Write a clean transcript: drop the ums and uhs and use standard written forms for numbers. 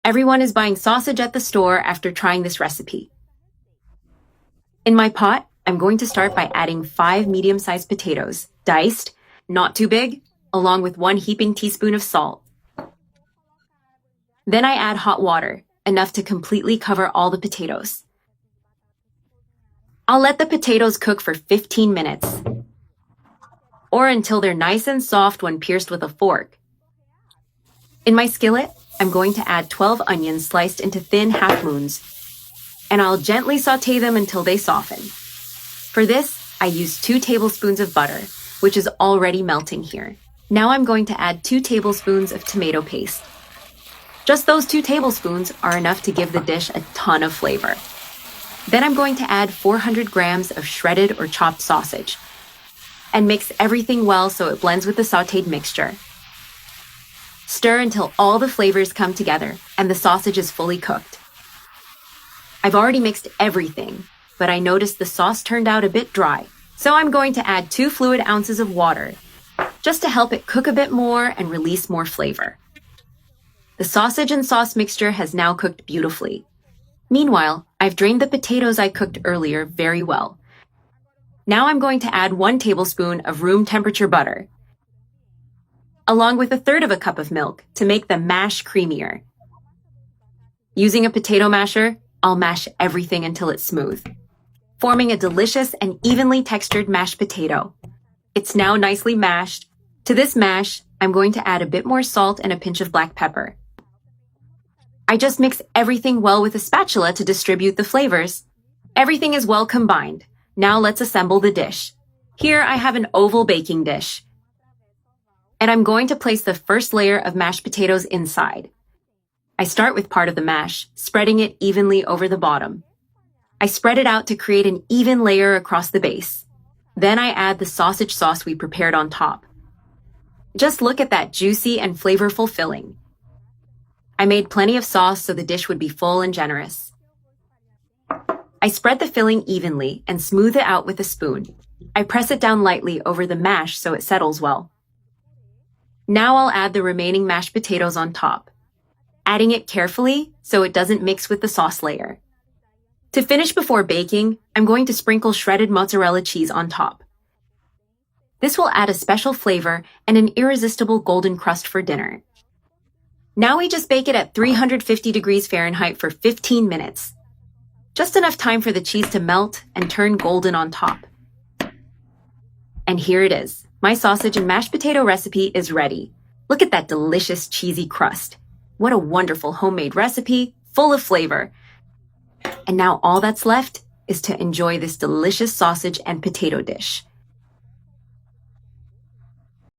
Everyone is buying sausage at the store after trying this recipe. In my pot, I'm going to start by adding 5 medium-sized potatoes, diced, not too big, along with 1 heaping teaspoon of salt. Then I add hot water, enough to completely cover all the potatoes. I'll let the potatoes cook for 15 minutes, or until they're nice and soft when pierced with a fork. In my skillet, I'm going to add 12 onions sliced into thin half-moons, and I'll gently saute them until they soften. For this, I use 2 tablespoons of butter, which is already melting here. Now I'm going to add 2 tablespoons of tomato paste. Just those 2 tablespoons are enough to give the dish a ton of flavor. Then I'm going to add 400 grams of shredded or chopped sausage, and mix everything well so it blends with the sautéed mixture. Stir until all the flavors come together and the sausage is fully cooked. I've already mixed everything, but I noticed the sauce turned out a bit dry, so I'm going to add 2 fluid ounces of water, just to help it cook a bit more and release more flavor. The sausage and sauce mixture has now cooked beautifully. Meanwhile, I've drained the potatoes I cooked earlier very well. Now I'm going to add 1 tablespoon of room temperature butter, along with 1/3 cup of milk to make the mash creamier. Using a potato masher, I'll mash everything until it's smooth, forming a delicious and evenly textured mashed potato. It's now nicely mashed. To this mash, I'm going to add a bit more salt and a pinch of black pepper. I just mix everything well with a spatula to distribute the flavors. Everything is well combined. Now let's assemble the dish. Here I have an oval baking dish, and I'm going to place the first layer of mashed potatoes inside. I start with part of the mash, spreading it evenly over the bottom. I spread it out to create an even layer across the base. Then I add the sausage sauce we prepared on top. Just look at that juicy and flavorful filling. I made plenty of sauce so the dish would be full and generous. I spread the filling evenly and smooth it out with a spoon. I press it down lightly over the mash so it settles well. Now I'll add the remaining mashed potatoes on top, adding it carefully so it doesn't mix with the sauce layer. To finish before baking, I'm going to sprinkle shredded mozzarella cheese on top. This will add a special flavor and an irresistible golden crust for dinner. Now we just bake it at 350 degrees Fahrenheit for 15 minutes. Just enough time for the cheese to melt and turn golden on top. And here it is. My sausage and mashed potato recipe is ready. Look at that delicious cheesy crust. What a wonderful homemade recipe, full of flavor. And now all that's left is to enjoy this delicious sausage and potato dish.